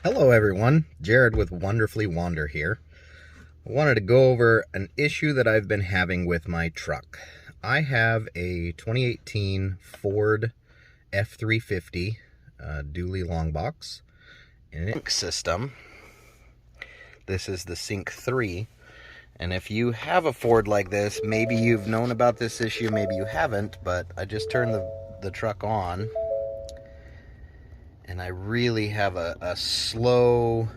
Hello everyone, Jared with Wonderfully Wander here. I wanted to go over an issue that I've been having with my truck. I have a 2018 Ford F350 dually long box in a system. This is the Sync 3, and if you have a Ford like this, maybe you've known about this issue, maybe you haven't, but I just turned the truck on and I really have a slow...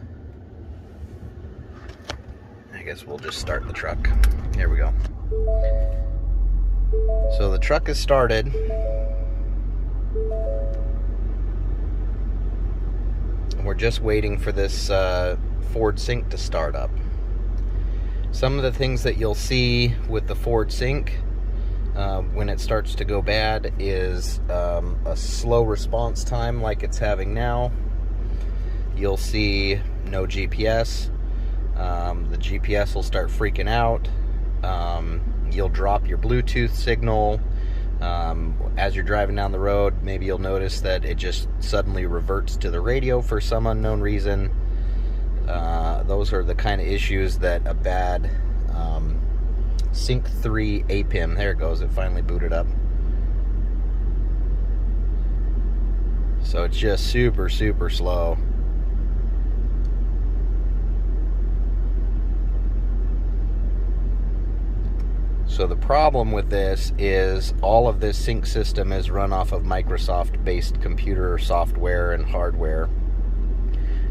I guess we'll just start the truck. Here we go. So the truck is started. We're just waiting for this Ford Sync to start up. Some of the things that you'll see with the Ford Sync when it starts to go bad is a slow response time like it's having now. You'll see no GPS. The GPS will start freaking out. You'll drop your Bluetooth signal. As you're driving down the road, maybe you'll notice that it just suddenly reverts to the radio for some unknown reason. Those are the kind of issues that a bad Sync 3 APIM, there it goes, it finally booted up. So it's just super slow. So the problem with this is all of this sync system is run off of Microsoft-based computer software and hardware.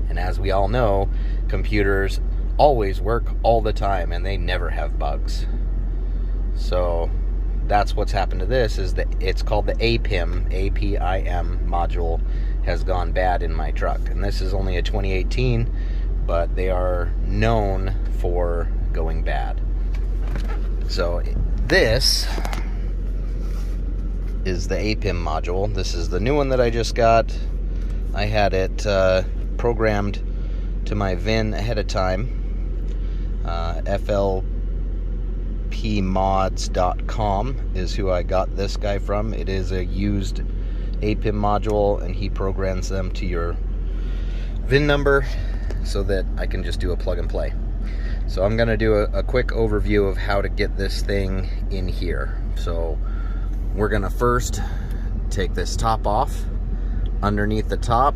And as we all know, computers always work all the time and they never have bugs. So that's what's happened to this, is that it's called the APIM, APIM module has gone bad in my truck. And this is only a 2018, but they are known for going bad. So this is the APIM module. This is the new one that I just got. I had it programmed to my VIN ahead of time. FLPmods.com is who I got this guy from. It is a used APIM module, and he programs them to your VIN number so that I can just do a plug and play. So I'm going to do a quick overview of how to get this thing in here. So we're going to first take this top off. Underneath the top,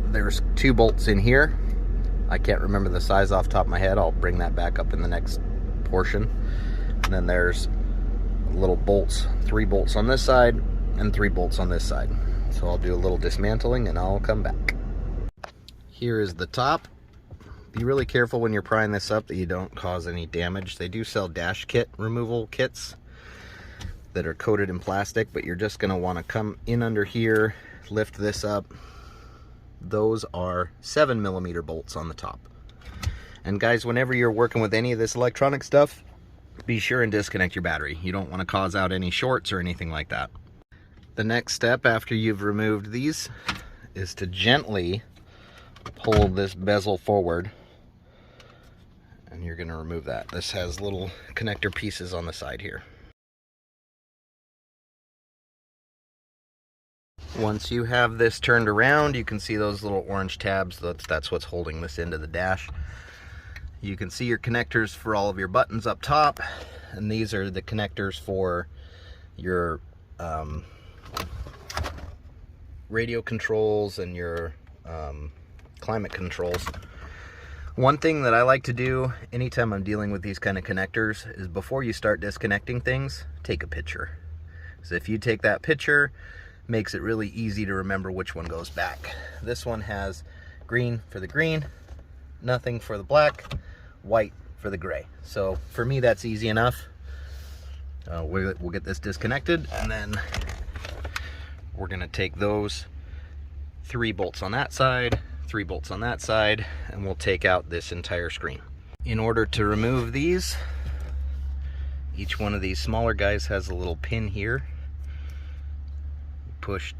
there's 2 bolts in here. I can't remember the size off the top of my head. I'll bring that back up in the next portion. And then there's little bolts, 3 bolts on this side and 3 bolts on this side. So I'll do a little dismantling and I'll come back. Here is the top. Be really careful when you're prying this up that you don't cause any damage. They do sell dash kit removal kits that are coated in plastic, but you're just going to want to come in under here, lift this up. Those are 7mm bolts on the top. And guys, whenever you're working with any of this electronic stuff, be sure and disconnect your battery. You don't want to cause out any shorts or anything like that. The next step after you've removed these is to gently pull this bezel forward. And you're going to remove that. This has little connector pieces on the side here. Once you have this turned around, you can see those little orange tabs. That's what's holding this into the dash. You can see your connectors for all of your buttons up top, and these are the connectors for your radio controls and your climate controls. One thing that I like to do anytime I'm dealing with these kind of connectors is before you start disconnecting things, take a picture. So if you take that picture, it makes it really easy to remember which one goes back. This one has green for the green, nothing for the black, white for the gray. So for me, that's easy enough. We'll get this disconnected, and then we're gonna take those 3 bolts on that side, 3 bolts on that side, and we'll take out this entire screen. In order to remove these, each one of these smaller guys has a little pin here. Push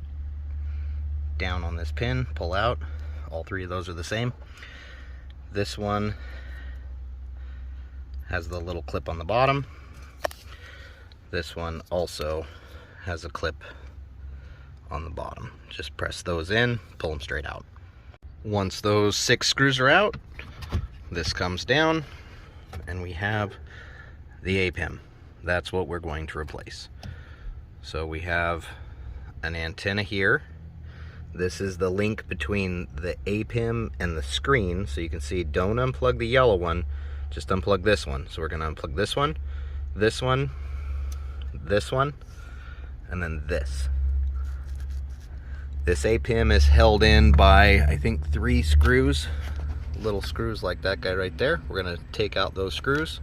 down on this pin, pull out. All 3 of those are the same. This one has the little clip on the bottom. This one also has a clip on the bottom. Just press those in, pull them straight out. Once those 6 screws are out, this comes down and we have the APIM. That's what we're going to replace. So we have an antenna here. This is the link between the APIM and the screen. So you can see, don't unplug the yellow one, just unplug this one. So we're going to unplug this one, this one, this one, and then this. This APIM is held in by, I think, 3 screws, little screws like that guy right there. We're going to take out those screws,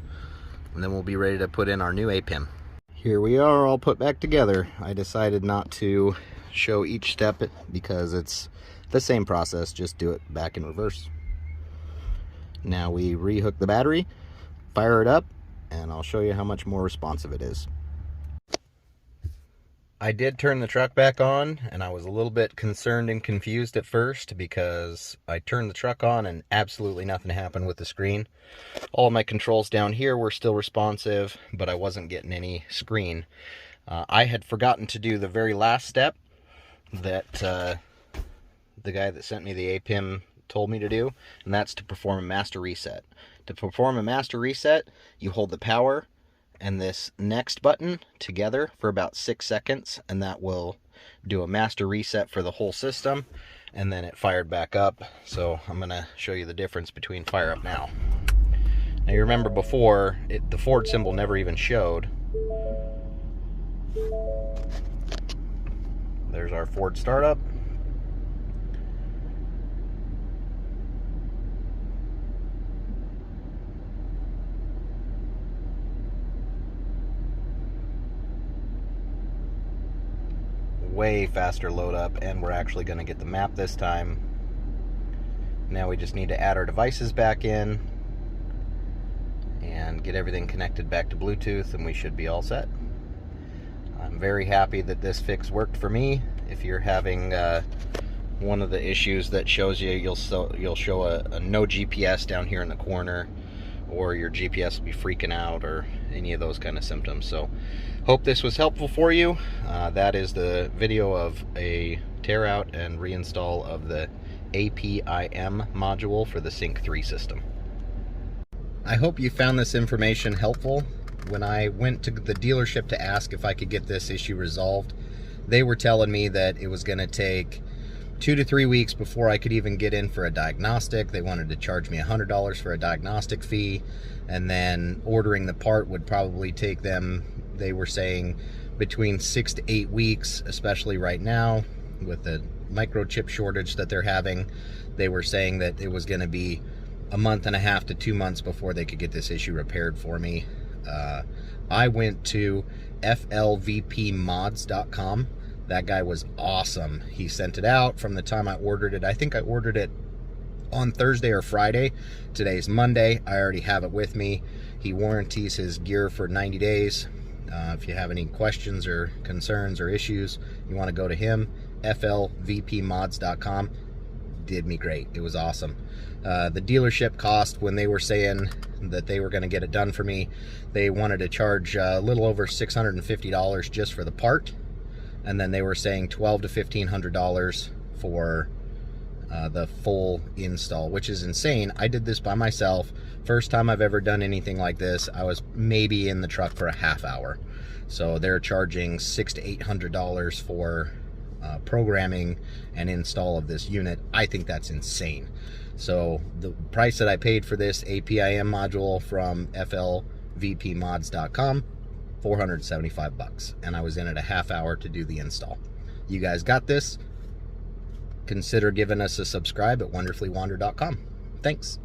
and then we'll be ready to put in our new APIM. Here we are, all put back together. I decided not to show each step because it's the same process, just do it back in reverse. Now we rehook the battery, fire it up, and I'll show you how much more responsive it is. I did turn the truck back on, and I was a little bit concerned and confused at first because I turned the truck on and absolutely nothing happened with the screen. All of my controls down here were still responsive, but I wasn't getting any screen. I had forgotten to do the very last step that the guy that sent me the APIM told me to do, and that's to perform a master reset. To perform a master reset, you hold the power and this next button together for about 6 seconds, and that will do a master reset for the whole system, and then it fired back up. So I'm going to show you the difference between fire up now. Now you remember before, the Ford symbol never even showed. There's our Ford startup. Way faster load up, and we're actually going to get the map this time. Now we just need to add our devices back in and get everything connected back to Bluetooth, and we should be all set. I'm very happy that this fix worked for me. If you're having one of the issues that shows you, you'll show a no GPS down here in the corner, or your GPS will be freaking out, or any of those kind of symptoms. So hope this was helpful for you. That is the video of a tear out and reinstall of the APIM module for the Sync 3 system. I hope you found this information helpful. When I went to the dealership to ask if I could get this issue resolved, they were telling me that it was going to take 2 to 3 weeks before I could even get in for a diagnostic. They wanted to charge me $100 for a diagnostic fee, and then ordering the part would probably take them, they were saying, between 6 to 8 weeks, especially right now with the microchip shortage that they're having. They were saying that it was going to be a month and a half to 2 months before they could get this issue repaired for me. I went to flvpmods.com. That guy was awesome. He sent it out from the time I ordered it. I think I ordered it on Thursday or Friday. Today's Monday. I already have it with me. He warranties his gear for 90 days. If you have any questions or concerns or issues, you want to go to him, flvpmods.com. Did me great. It was awesome. The dealership cost, when they were saying that they were going to get it done for me, they wanted to charge a little over $650 just for the part, and then they were saying $1,200 to $1,500 for the full install, which is insane. I did this by myself. First time I've ever done anything like this. I was maybe in the truck for a half hour, so they're charging $600 to $800 for programming and install of this unit. I think that's insane. So the price that I paid for this APIM module from flvpmods.com, $475, and I was in it a half hour to do the install. You guys got this. Consider giving us a subscribe at wonderfullywander.com. Thanks.